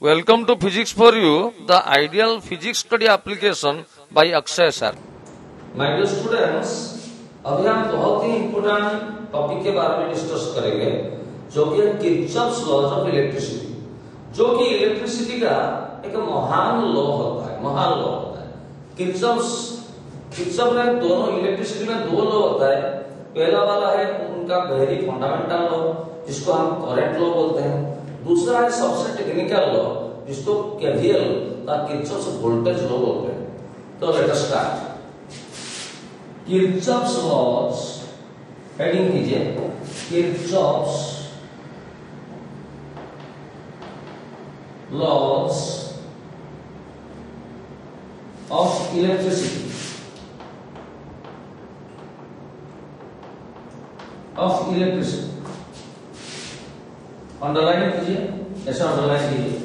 Welcome to Physics for You, the ideal physics study application by Akshay sir. My dear students, अभी हम बहुत ही important topic के बारे में डिस्कस करेंगे जो कि है किर्चॉफ्स लॉज ऑफ इलेक्ट्रिसिटी, जो कि इलेक्ट्रिसिटी का एक महान लॉ होता है। किर्चॉफ में दोनों इलेक्ट्रिसिटी में दो लॉ होता है। पहला वाला है उनका वेरी फंडामेंटल लॉ जिसको हम करंट लॉ बोलते हैं। दूसरा है सबसे टेक्निकल लॉ जिसको केवीएल का किर्चॉफ्स वोल्टेज लॉ बोलते हैं। तो let us start. Kirchhoff's laws, heading कीजिए Kirchhoff's laws of electricity underline कीजिए, ऐसा अंडरलाइन कीजिए।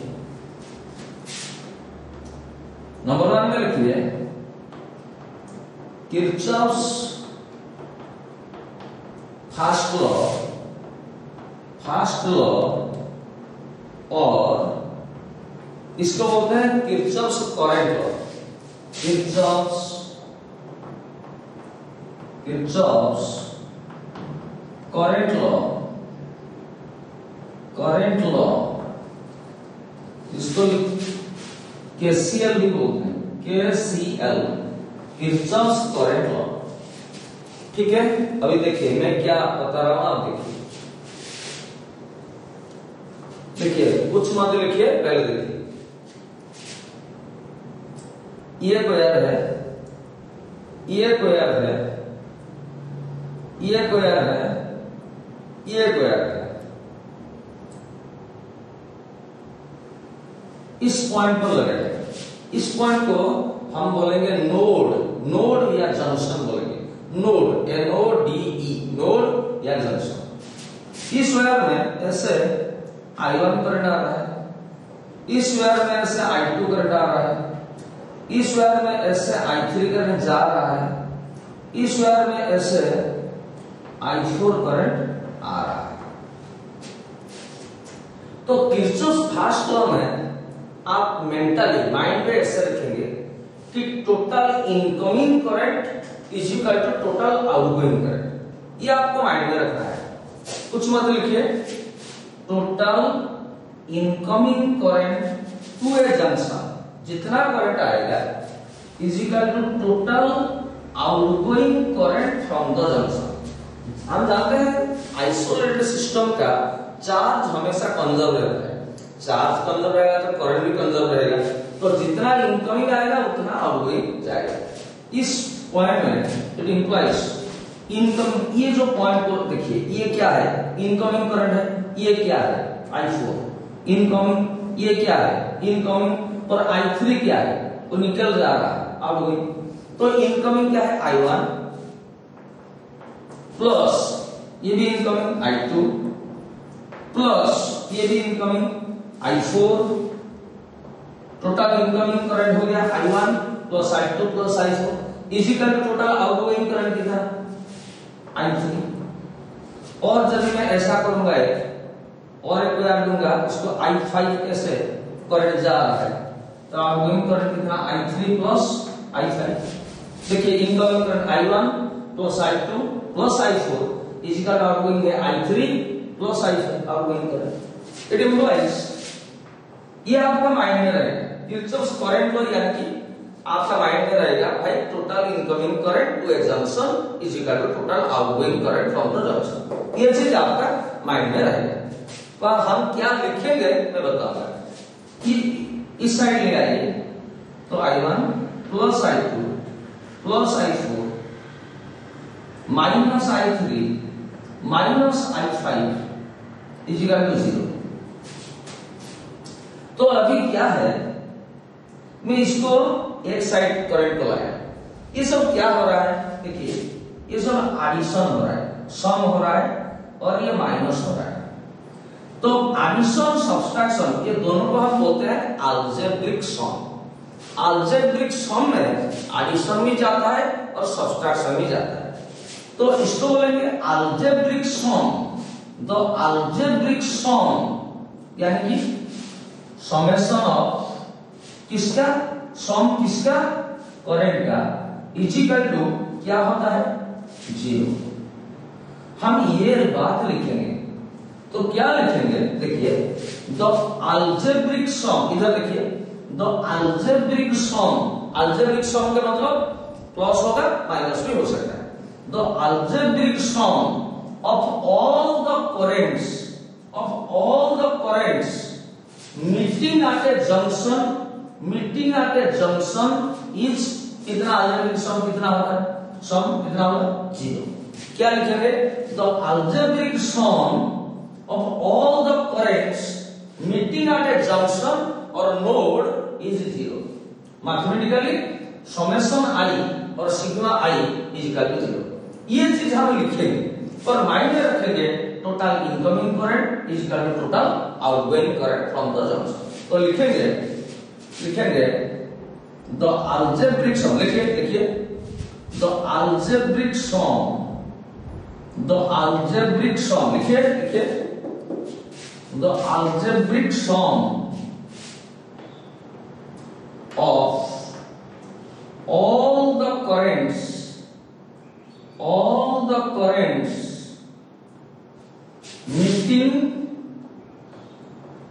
नंबर 1 में लिखिए किर्चॉफ्स फर्स्ट लॉ और इसको बोलते हैं Kirchhoff's current law. Kirchhoff's current law इसको केसीएल भी बोलते हैं, केसीएल किर्चॉफ्स करंट लॉ। ठीक है, अभी देखिए मैं क्या बता रहा हूं, आप देखिए कुछ मत लिखिए, पहले देखिए ये कोयर है, ये कोयर है, ये कोयर है, ये कोयर है। इस पॉइंट पर लगाएंगे, इस पॉइंट को हम बोलेंगे नोड या जंक्शन बोलेंगे। नोड, NODE, नोड या जंक्शन। इस वायर में ऐसे I1 करंट आ रहा है, इस वायर में ऐसे I2 करंट आ रहा है, इस वायर में ऐसे I3 करंट जा रहा है, इस वायर में ऐसे I4 करंट आ रहा है। तो किर्चॉफ्स फर्स्ट लॉ में आप मेंटली माइंड पे ऐसे रखेंगे कि total incoming current is equal to total outgoing current. ये आपको माइंड में रखना है, कुछ मत लिखिए। Total incoming current to a junction, जितना करंट आएगा is equal to total outgoing current from the junction. हम जानते हैं आइसोलेटेड सिस्टम का चार्ज हमेशा कंजर्व रहता है। चार्ज कंजर्व रहेगा तो करंट भी कंजर्व रहेगा, तो जितना इनकमिंग आएगा उतना आउटगोइंग जाएगा। इस पॉइंट में इट इंप्लाइज इनकम, ये जो पॉइंट को देखिए, ये क्या है, इनकमिंग करंट है, ये क्या है I4 इनकमिंग, ये क्या है इनकमिंग, और I3 क्या है, वो निकल जा रहा है आउटगोइंग। तो इनकमिंग क्या है I1 प्लस ये भी इनकमिंग I2 प्लस ये भी incoming I4, total incoming current हो गया I1 plus I2 plus I4 इसी का टोटल आउटगोइंग करंट कितना I3। और जब मैं ऐसा करूंगा और एक वायर दूंगा, उसको I5 कैसे करंट जा रहा है, तो आउटगोइंग करंट कितना I3 प्लस I5। देखिए incoming current I1 plus I2 plus I4 इसी का आउटगोइंग है I3 plus I5 outgoing current. It implies, ये आपका माइंड में रहेगा किर्चॉफ्स करंट लॉ, यानी कि आपका माइंड में रहेगा भाई total incoming current to a junction is equal to total outgoing current from the junction. ये चीज आपका माइंड में रहेगा। पर हम क्या लिखेंगे मैं बताऊंगा कि इस साइड ले आइए, तो I1 plus I2 plus I4 minus I3 minus I5 is equal to 0। तो अभी क्या है, मैं इसको एक साइड करंट को लाया, ये सब क्या हो रहा है, देखिए ये सब एडिशन हो रहा है, सम हो रहा है और ये माइनस हो रहा है। तो एडिशन सब्सट्रैक्शन ये दोनों को हम बोलते हैं अलजेब्रिक सम। अलजेब्रिक सम में एडिशन भी जाता है और सब्सट्रैक्शन भी जाता है, तो इसको बोलेंगे अलजेब्रिक सम। द अलजेब्रिक सम यानी कि समेशन ऑफ किसका, सम किसका, करंट का, इज इक्वल टू क्या होता है, 0। हम ये बात लिखेंगे तो क्या लिखेंगे, देखिए द अलजेब्रिक सम, इधर देखिए the algebraic sum, algebraic sum का मतलब प्लस होगा माइनस भी हो सकता है। The algebraic sum of all the currents, of all the currents meeting at a junction, meeting at a junction is कितना, अलजेब्रिक सम कितना होगा, सम कितना होगा, 0। क्या लिखेंगे, the algebraic sum of all the currents meeting at a junction or node is 0। Mathematically summation i और sigma i is equal to 0। ये चीज हम लिखेंगे और माइंड में रखेंगे total incoming current is equal to total outgoing current from the junction. तो लिखेंगे द अलजेब्रिक सम, देखिए the algebraic sum, the algebraic sum लिखिए the algebraic sum of all the currents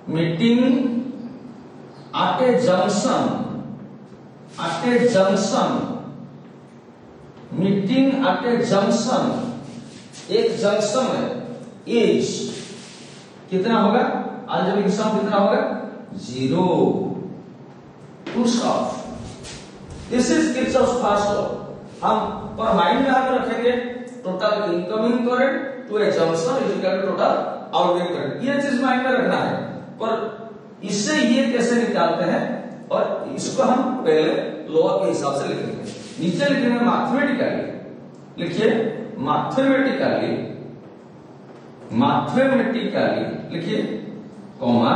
meeting at a junction, meeting at a junction, एक junction है, is कितना होगा, algebraic sum कितना होगा, 0। Full stop. This is Kirchhoff's first law. हम पर mind में आप रखेंगे total incoming current to a junction is equal to total outgoing current, ये चीज माइंड में रखना है। पर इससे ये कैसे निकालते हैं, और इसको हम पहले लॉ के हिसाब से लिखेंगे। नीचे लिखेंगे मैथमेटिकली, लिखिए मैथमेटिकली लिखिए कॉमा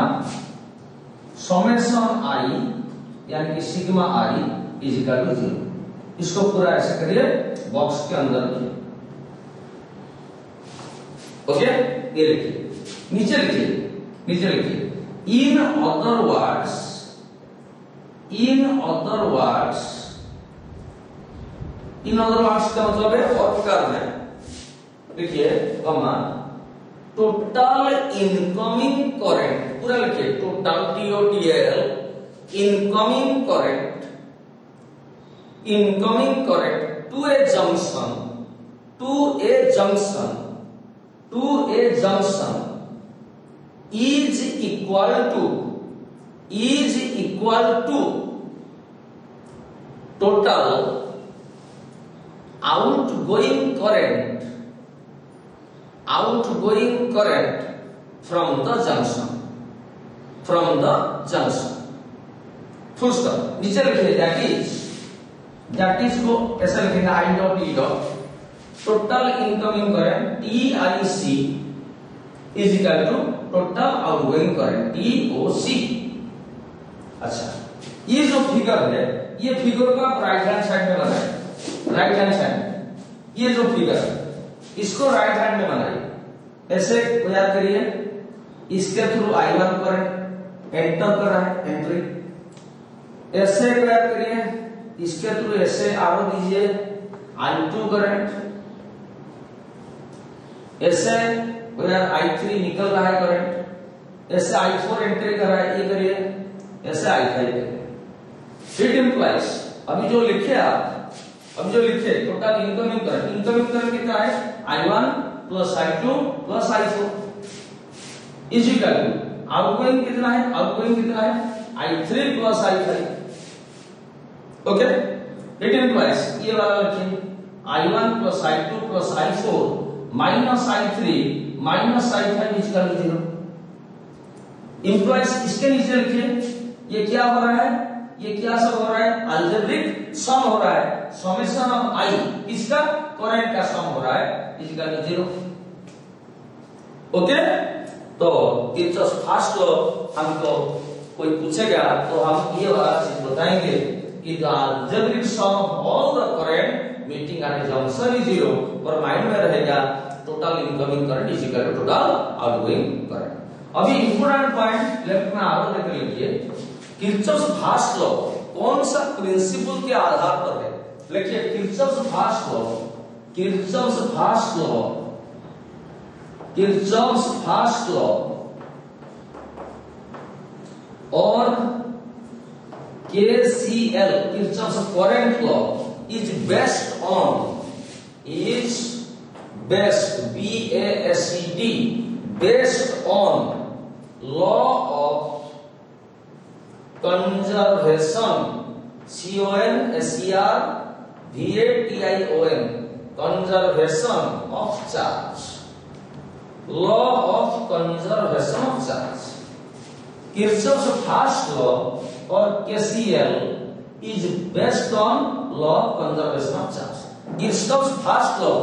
समेशन आई यानी कि sigma I is equal to 0। इसको पूरा ऐसे करिए बॉक्स के अंदर लिखिए, ओके। ये लिखिए, नीचे लिखिए इन अदर वर्ड्स का मतलब है और प्रकार में, लिखिए कॉमा टोटल इनकमिंग करंट, पूरा लिखिए total TOTL incoming current to a junction is equal to total outgoing current from the junction, full stop। नीचे लिखिए that is को ऐसा लिखेंगे I dot E dot total incoming current TIC is equal to total outgoing current TOC। अच्छा, ये जो figure है, ये फिगर को आप राइट हैंड साइड में बनाइए, राइट हैंड साइड, ये जो फिगर है इसको राइट हैंड में बनाइए, ऐसे याद करिए। इसके थ्रू I1 करंट एंटर कर रहा है, एंट्री, ऐसे याद करिए। इसके थ्रू ऐसे आरो दीजिए I2 करंट, ऐसे I3 निकल रहा है करंट, ऐसे I4 एंट्री कर रहा है, ये करिए, ऐसे I5 करिए। इट इंप्लाइज अभी जो लिखे टोटल इनकमिंग करंट कितना है, I1 plus I2 plus I4 is equal to outgoing कितना है, I3 plus I5, okay. It implies ये वाला लिखिए I1 plus I2 plus I4 minus I3 minus I5 is equal to 0। Implies इसके नीचे लिखिए ये क्या हो रहा है, ये क्या सब हो रहा है, अलजेब्रिक सम हो रहा है, समेशन ऑफ I इसका करंट का सम हो रहा है इज इक्वल टू 0, ओके। तो किरचॉफ्स फर्स्ट लॉ हमको कोई पूछेगा तो हम ये वाला चीज बताएंगे कि the algebraic sum of all the current meeting at a junction is 0, और माइंड में रहेगा total incoming current is equal to total outgoing current. अभी इंपोर्टेंट पॉइंट लेफ्ट में आरो देख लीजिए, किरचॉफ्स फास्ट लॉ कौन सा प्रिंसिपल के आधार पर है। लिखिए Kirchhoff's fast law, Kirchhoff's fast law, Kirchhoff's fast law और KCL Kirchhoff's current law is based on, is based BASED based on law of conservation, CONSERVATION, conservation of charge, law of conservation of charge. Kirchhoff's first law or KCL is based on law of conservation of charge. Kirchhoff's first law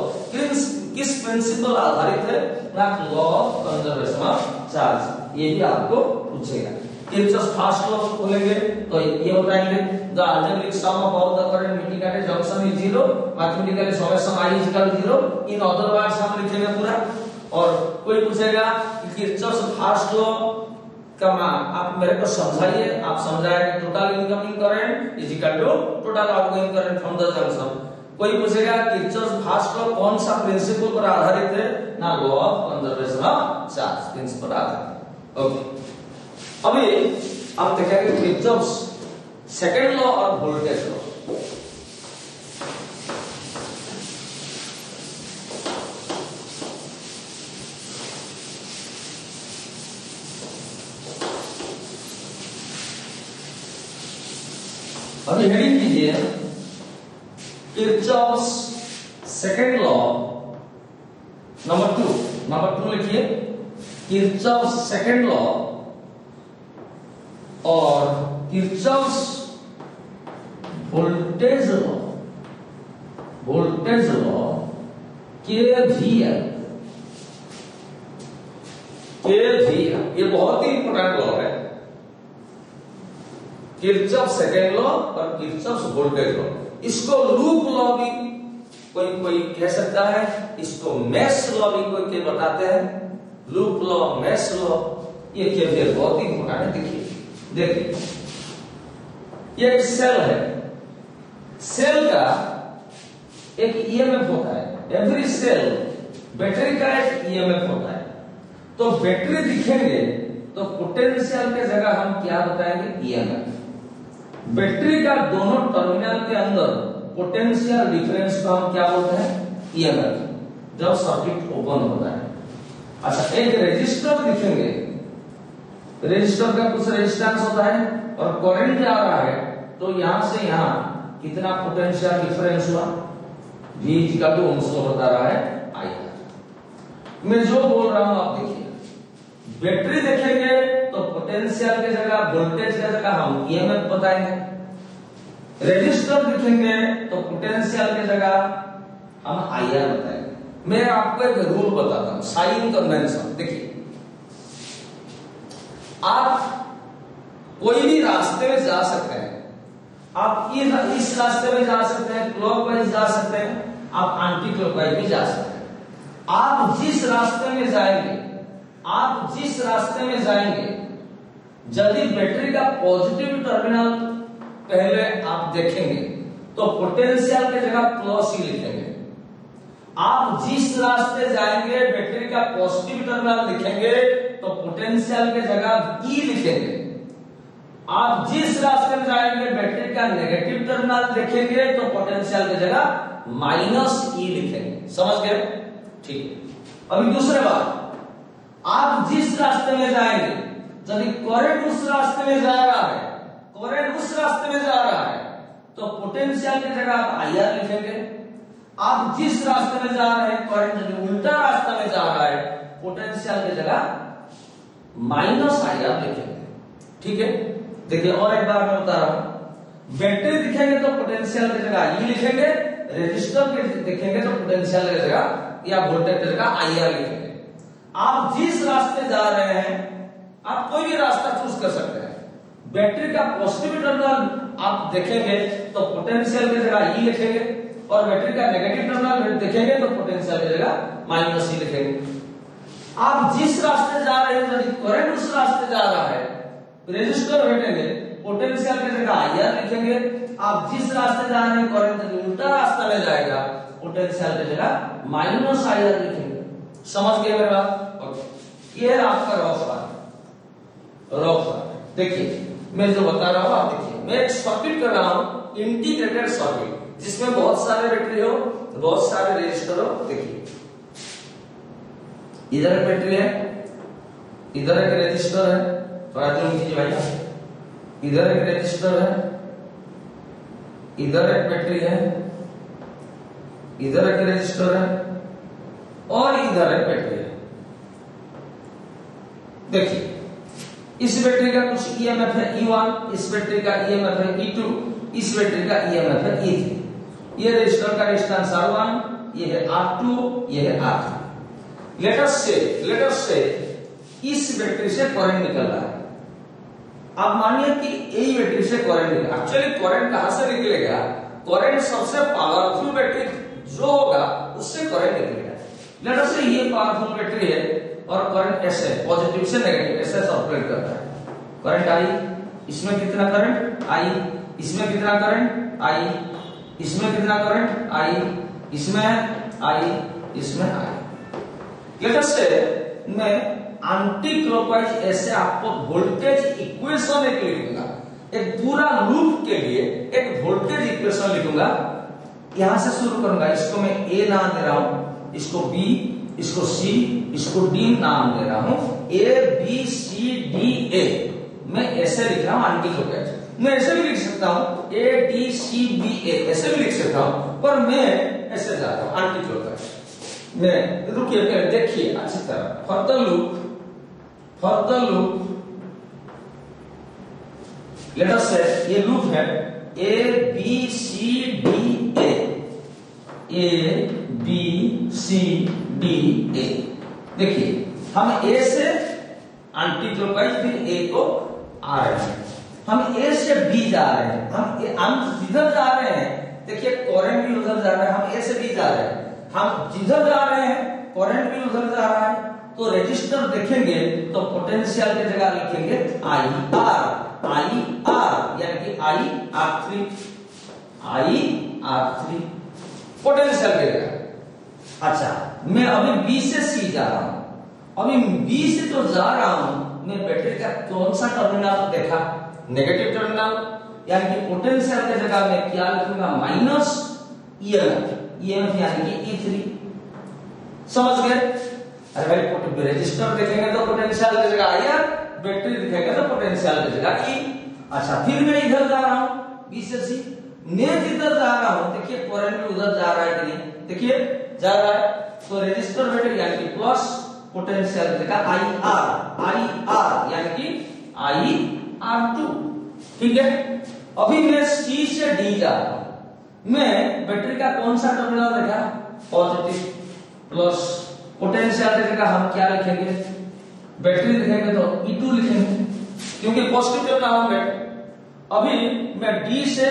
किस principal आधारित है ना, law of conservation of charge. ये भी आपको पूछेगा। Kirchhoff's first law खोलेंगे तो ये बताएंगे the algebraic sum of all the current indicated junction is 0, mathematically summation I is equal to 0। In other words हम लिखेंगे पूरा। और कोई पूछेगा कि किरचॉफ्स फर्स्ट लॉ का आप मेरे को समझाइए, आप समझाएंगे total incoming current is equal to total outgoing current from the junction. कोई पूछेगा किरचॉफ्स फर्स्ट लॉ कौन सा प्रिंसिपल पर आधारित है ना, law of conservation of charge principle आधारित। ओके, अभी आप देखेंगे किरचॉफ्स सेकंड लॉ और वोल्टेज लॉ। अभी हेडिंग कीजिए किरचॉफ्स सेकंड लॉ नंबर 2 लिखिए, किरचॉफ्स सेकंड लॉ और Kirchhoff's voltage law, voltage law KVL, ये बहुत ही इंपोर्टेंट लॉ है। किरचॉफ्स सेकंड लॉ और किरचॉफ्स वोल्टेज लॉ, इसको लूप लॉ भी कोई कह सकता है, इसको मेश लॉ भी कोई बताते हैं, लूप लॉ, मेश लॉ। ये केवीएल बहुत ही इंपोर्टेंट है। देखिए ये एक सेल है, सेल का एक ईएमएफ होता है। एवरी सेल बैटरी का एक ईएमएफ होता है। तो बैटरी दिखेंगे तो पोटेंशियल के जगह हम क्या बताएंगे, ईएमएफ। बैटरी का दोनों टर्मिनल के अंदर पोटेंशियल डिफरेंस को हम क्या बोलते हैं, ईएमएफ, जब सर्किट ओपन होता है। अच्छा, एक रेजिस्टर दिखेंगे, रेजिस्टर का कुछ रेजिस्टेंस होता है और करंट जा रहा है, तो यहां से यहां कितना पोटेंशियल डिफरेंस हुआ, V का भी ओम्स लॉ बता रहा है I। मैं जो बोल रहा हूं आप देखिए, बैटरी देखेंगे तो पोटेंशियल के जगह, वोल्टेज के जगह हम ईएमएफ बताएंगे। रेजिस्टर दिखेंगे तो पोटेंशियल के जगह हम आईआर बताएंगे। मैं आपको एक रूल बताता हूं, साइन कन्वेंशन। देखिए, आप कोई भी रास्ते में जा सकते हैं, आप इस रास्ते में जा सकते हैं, क्लॉकवाइज जा सकते हैं, आप एंटी क्लॉकवाइज भी जा सकते हैं। आप जिस रास्ते में जाएंगे, आप जिस रास्ते में जाएंगे, यदि बैटरी का पॉजिटिव टर्मिनल पहले आप देखेंगे तो पोटेंशियल की जगह प्लस ही लिखेंगे। आप जिस रास्ते जाएंगे, बैटरी का पॉजिटिव टर्मिनल लिखेंगे तो पोटेंशियल की जगह ई लिखेंगे। आप जिस रास्ते में जाएंगे, बैटरी का नेगेटिव टर्मिनल देखेंगे तो पोटेंशियल की जगह माइनस ई लिखेंगे। समझ गए? ठीक। अभी दूसरे बात, आप जिस रास्ते में जाएंगे, यदि करंट उस रास्ते में जा रहा है, करंट उस रास्ते में जा रहा है, तो पोटेंशियल की जगह आप आईआर लिखेंगे। आप जिस रास्ते में जा रहे हैं, करंट यदि उल्टा रास्ता में जा रहा है, पोटेंशियल की जगह माइनस आईआर लिखेंगे। ठीक है, देखिए और एक बार मैं बता रहा हूं, बैटरी दिखेंगे तो पोटेंशियल की जगह ई लिखेंगे, रेजिस्टर के देखेंगे तो पोटेंशियल की जगह या वोल्टेज की जगह आईआर लिखेंगे। आप जिस रास्ते जा रहे हैं, आप कोई भी रास्ता चूज कर सकते हैं। बैटरी का पॉजिटिव टर्मिनल आप देखेंगे तो पोटेंशियल की जगह ई लिखेंगे, और बैटरी का नेगेटिव टर्मिनल देखेंगे तो पोटेंशियल की जगह माइनस ई लिखेंगे। आप जिस रास्ते जा रहे हैं यदि करंट उस रास्ते जा रहा है रेजिस्टर भेटेंगे, पोटेंशियल की जगह आईआर लिखेंगे। आप जिस रास्ते जा रहे हैं करंट यदि उल्टा रास्ता में जाएगा पोटेंशियल की जगह माइनस आईआर लिखेंगे। समझ गए मेरे बात? ओके, ये आपका रॉ देखिए मैं जो बता रहा हूं आप देखिए, मैं एक सर्किट कर रहा हूं इंटीग्रेटेड सर्किट जिसमें बहुत सारे बैटरी हो, बहुत सारे रेजिस्टर हो। देखिए इधर एक बैटरी है, इधर एक रेजिस्टर है, थोड़ा जूम कीजिए भाई, इधर एक रेजिस्टर है, इधर एक बैटरी है, इधर एक रेजिस्टर है और इधर एक बैटरी है। देखिए इस बैटरी का कुछ ईएमएफ है E1, इस बैटरी का ईएमएफ है E2, इस बैटरी का ईएमएफ है E3। ये रेजिस्टर का रेजिस्टेंस R1, ये है R2, ये है R3। लेट अस से इस बैटरी से करंट निकल रहा है। आप मानिए कि यही बैटरी से करंट निकल, एक्चुअली करंट कहां से निकलेगा? करंट सबसे पावरफुल बैटरी जो होगा उससे करंट निकलेगा। लेट अस से ये पावरफुल बैटरी है और करंट ऐसे पॉजिटिव से नेगेटिव ऐसे सर्कुलेट करता है। करंट आई, इसमें कितना करंट आई, इसमें कितना करंट आई, इसमें कितना करंट आई, इसमें आई, इसमें आई। लेट अस से मैं एंटी क्लॉकवाइज ऐसे आपको वोल्टेज इक्वेशन एक लिखूंगा, एक पूरा लूप के लिए एक वोल्टेज इक्वेशन लिखूंगा। यहां से शुरू करूंगा, इसको मैं ए नाम दे रहा हूं, इसको बी, इसको सी, इसको डी नाम दे रहा हूं। ए बी सी डी ए मैं ऐसे लिख रहा हूं एंटी क्लॉकवाइज। मैं ऐसे भी लिख सकता हूं ए डी सी बी ए, ऐसे भी लिख सकता हूं, पर मैं ऐसे जा रहा हूं एंटी क्लॉकवाइज। मैं रुकिए देखिए अच्छी तरह, for the loop let us से ये लूप है A B C D A, A B C D A. देखिए हम ए से एंटी क्लॉकवाइज फिर ए को आ रहे हैं, हम ए से बी जा रहे हैं, हम जिधर जा रहे हैं देखिए करंट भी उधर जा रहा है, हम ए से बी जा रहे हैं, हम जिधर जा रहे हैं करंट भी उधर जा रहा है। तो रेजिस्टर देखेंगे तो पोटेंशियल की जगह लिखेंगे आई आर यानी कि आई आर थ्री पोटेंशियल की जगह। अच्छा मैं अभी बी से सी जा रहा हूं, अभी बी से तो जा रहा हूं, मैं बैटरी का कौन सा टर्मिनल देखा? नेगेटिव टर्मिनल, यानी कि पोटेंशियल की जगह मैं क्या लिखूंगा? माइनस ईएमएफ यानी कि E3। समझ गए? अरे भाई रेजिस्टर देखेंगे तो पोटेंशियल की जगह आईआर, बैटरी दिखेगा तो पोटेंशियल की जगह E। अच्छा फिर मैं इधर जा रहा हूं बी से सी, मैं जिधर जा रहा हूं देखिए करंट भी उधर जा रहा है कि नहीं? देखिए जा रहा है, तो रेजिस्टर बैटरी यानी कि प्लस, पोटेंशियल की जगह आई यानी कि IR2। ठीक है, अभी मैं सी से डी जा रहा हूं, मैं बैटरी का कौन सा टर्मिनल देखा? पॉजिटिव प्लस, पोटेंशियल की जगह हम क्या लिखेंगे? बैटरी लिखेंगे तो E2 लिखेंगे क्योंकि पॉजिटिव टर्मिनल है। अभी मैं डी से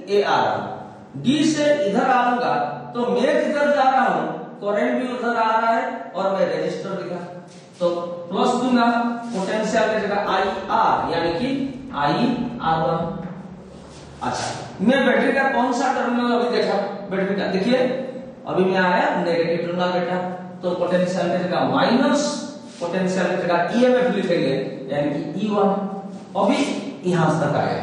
ए आ रहा हूं, डी से इधर आऊंगा तो मैं जिधर जा रहा हूं करंट भी उधर आ रहा है और मैं रेजिस्टर लिखा तो प्लस दूंगा, पोटेंशियल की जगह IR यानी कि IR1। अच्छा मैं बैटरी का कौन सा टर्मिनल अभी देखा? बैटरी का देखिए अभी मैं आया नेगेटिव टर्मिनल बैठा, तो पोटेंशियल की जगह माइनस, पोटेंशियल की जगह ईएमएफ लिखेंगे यानी कि E1। अभी यहां तक आया,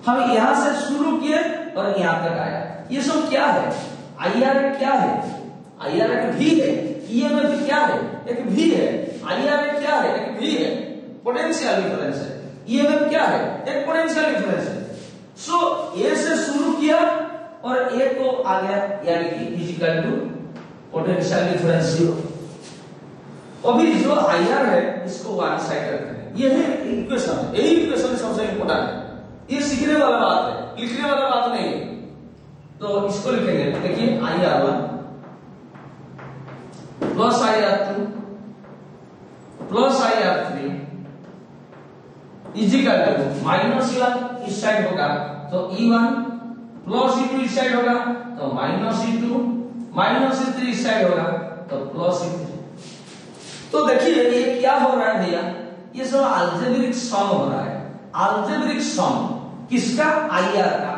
हम यहां से शुरू किए और यहां तक आया। ये सब क्या है? IR क्या है? IR एक भी है, ईएमएफ क्या है? एक भी है। IR क्या है? एक भी है, पोटेंशियल डिफरेंस है। ईएमएफ क्या है? एक पोटेंशियल डिफरेंस है। सो ए से शुरू किया और ए को आ गया यानी कि इक्वल टू पोटेंशियल डिफरेंस 0। अभी जो IR है इसको वन साइड रखते हैं, ये है इक्वेशन, यही इक्वेशन सबसे इंपॉर्टेंट है। ये सीखने वाला बात है, लिखने वाला बात नहीं है। तो इसको लिखेंगे, देखिए IR1 plus IR2 plus IR3 is equal to minus E1 इस साइड होगा तो E1 प्लस E2 इस साइड होगा तो माइनस E2 माइनस E3 इस साइड होगा तो प्लस E3। तो देखिए ये क्या हो रहा है भैया, ये सब अलजेब्रिक सम हो रहा है। अलजेब्रिक सम किसका? आईआर का।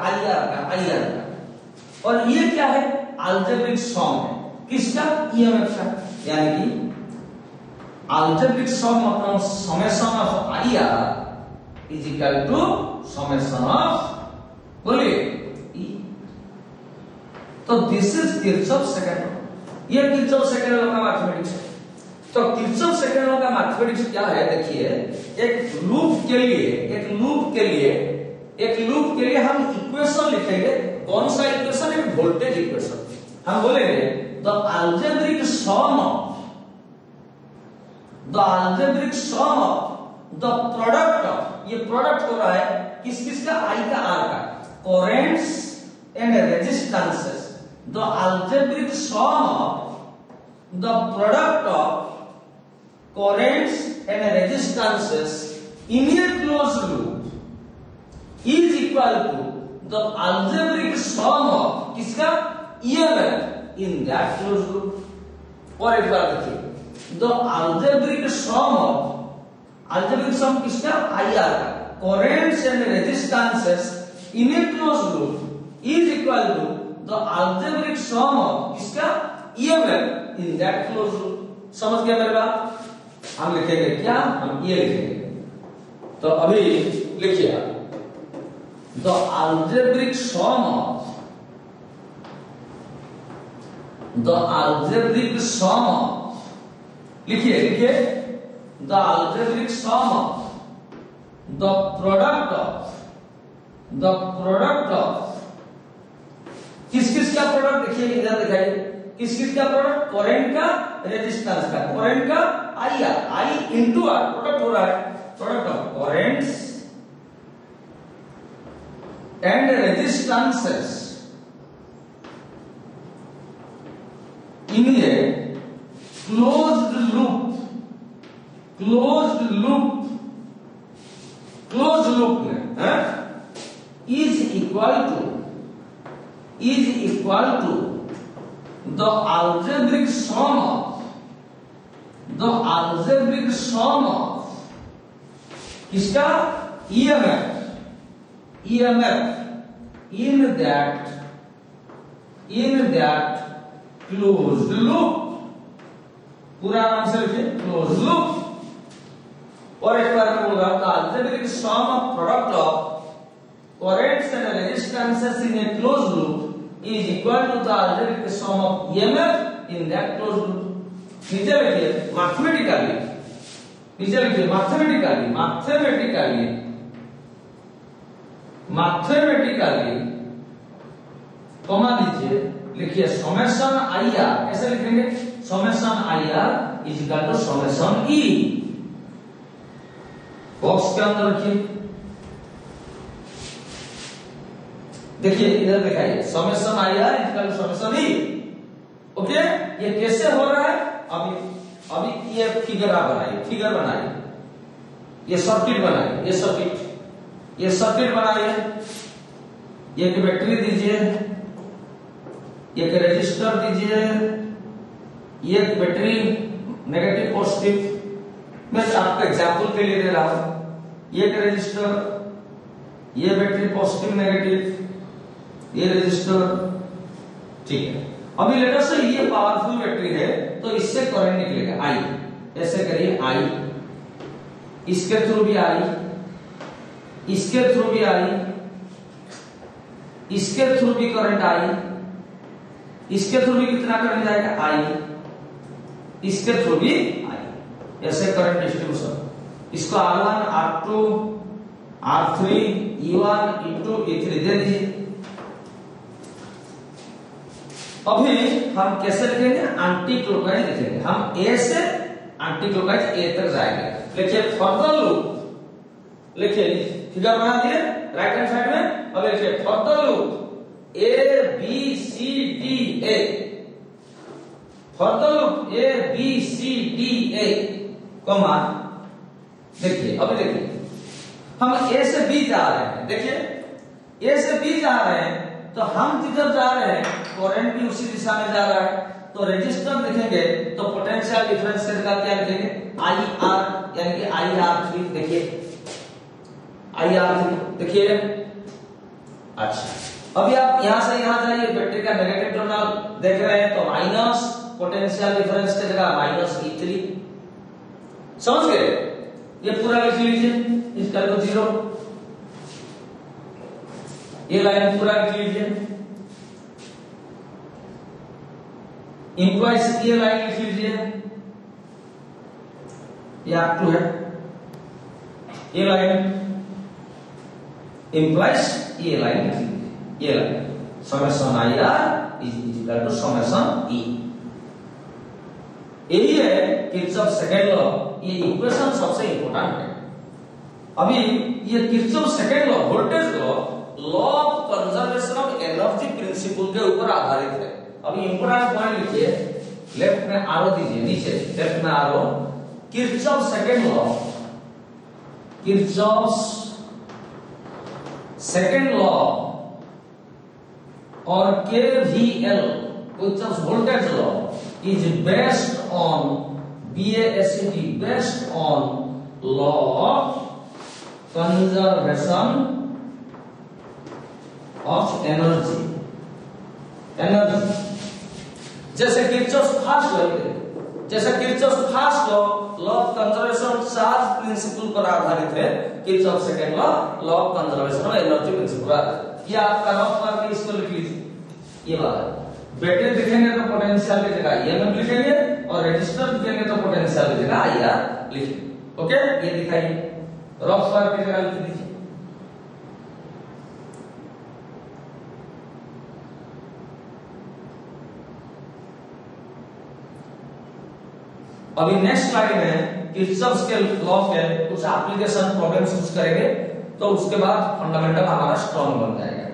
और ये क्या है? अलजेब्रिक सम है किसका? ईएमएफ का। यानी कि अलजेब्रिक सम मतलब summation of IR is equal to summation of, बोलिए, ई। तो this is Kirchhoff second law. ये किरचॉफ सेकंड लॉ का मैथमेटिक्स है। तो किरचॉफ सेकंड लॉ का मैथमेटिक्स क्या है? देखिए, एक लूप के लिए हम इक्वेशन लिखेंगे। कौन सा इक्वेशन? एक वोल्टेज इक्वेशन। हम बोलेंगे the algebraic sum of the product of, ये प्रोडक्ट हो रहा है किस का? आई का, आर का, currents and resistances. The algebraic sum of the product of currents and resistances in a closed loop is equal to the algebraic sum of किसका? EMF in that closed loop। और एक बार देखिए, the algebraic sum किसका? IR का, currents and resistances in a closed loop is equal to the algebraic sum of किसका? EMF in that closed loop। समझ गया मेरे बात? हम लिखेंगे क्या? हम ये लिखेंगे। तो अभी लिखिए आप, द अलजेब्रिक सम ऑफ लिखिए the algebraic sum of the product of किस का प्रोडक्ट? देखिए इधर दिखाइए, किस का प्रोडक्ट? करंट का, रेजिस्टेंस का। करंट का I R, I into R, product हो रहा है, product of currents and resistances in a closed loop में is equal to the algebraic sum of किसका? EMF in that closed loop। पूरा नाम से लिखिए, closed loop। और एक बार मैं बोलूंगा, the algebraic sum of product of currents and resistances in a closed loop is equal to the algebraic sum of EMF in that closed loop। नीचे लिखिए मैथमेटिकली कॉमा दीजिए, लिखिए समेशन आई आर। कैसे लिखेंगे? Summation I R is equal to summation E. Box के अंदर रखिए, देखिए इधर दिखाइए, summation I R is equal to summation E. Okay, ये कैसे हो रहा है? अभी ये फिगर बनाइए, ये सर्किट बनाइए, ये सर्किट बनाइए। एक बैटरी दीजिए, एक रेजिस्टर दीजिए, एक बैटरी नेगेटिव पॉजिटिव। मैं आपको एग्जांपल के लिए दे रहा हूं। एक रेजिस्टर, ये बैटरी पॉजिटिव नेगेटिव, ये रेजिस्टर, ठीक है। अभी लेट अस से ये पावरफुल बैटरी है, तो इससे करंट निकलेगा आई। ऐसे करिए, आई, इसके थ्रू भी आई, इसके थ्रू भी आई, इसके थ्रू भी करंट आई, इसके थ्रू भी कितना करंट जाएगा? आई, इसके थ्रू भी आई। ऐसे करंट डिस्ट्रीब्यूशन। इसको R1, R2, R3, E1, E2, E3 दे दीजिए। अभी हम कैसे लिखेंगे? एंटी क्लॉकवाइज लिखेंगे। हम ए से एंटी क्लॉकवाइज ए तक जाएंगे। लिखिए फॉर द लूप, लिखिए फिगर बना दिए राइट हैंड साइड में। अब लिखिए for the loop A B C D A, for the loop A B C D A comma. देखिए अभी देखिए, हम ए से बी जा रहे हैं। देखिए ए से बी जा रहे हैं, तो हम जिधर जा रहे हैं करंट भी उसी दिशा में जा रहा है। तो रेजिस्टर लिखेंगे तो पोटेंशियल डिफरेंस का क्या लिखेंगे आई आर, यानी कि आई आर थ्री। देखिए आई आर थ्री देखिए। अच्छा अभी आप यहां से यहां जाइए, बैटरी का नेगेटिव टर्मिनल देख रहे हैं तो माइनस, पोटेंशियल डिफरेंस की जगह माइनस E3। समझ गए? ये पूरा लिख लीजिए, इसका तो जीरो, ये लाइन पूरा लिख लीजिए। इम्प्लॉइज ये लाइन लिख लीजिए, ये आप टू है, ये लाइन इम्प्लॉइज ये लाइन लिख लीजिए, ये line summation I R is equal to summation E. यही है किरचॉफ सेकंड लॉ। ये इक्वेशन सबसे इंपॉर्टेंट है। अभी ये Kirchhoff second law, voltage law of conservation of energy principle के ऊपर आधारित है। अभी इंपॉर्टेंट पॉइंट लिखिए, लेफ्ट में आरो दीजिए, नीचे लेफ्ट में आरो। Kirchhoff second law, Kirchhoff second law और KVL, Kirchhoff voltage law is based on BASCD, based on law of conservation of energy। जैसे किरचॉफ फर्स्ट लॉ, जैसे Kirchhoff first law of conservation charge principle पर आधारित है, Kirchhoff second law of conservation of energy principle पर आधारित। ये आपका rough करके इसको लिख लीजिए। ये बात बैटरी लिखेंगे तो पोटेंशियल की जगह EMF लिखेंगे और रेजिस्टर लिखेंगे तो पोटेंशियल की जगह IR लिखेंगे। ओके, ये दिखाइए, रफ स्क्वायर की जगह लिख दीजिए। अभी नेक्स्ट स्लाइड में किरचॉफ के लॉ के कुछ एप्लीकेशन प्रॉब्लम्स यूज करेंगे, तो उसके बाद फंडामेंटल हमारा स्ट्रॉन्ग बन जाएगा।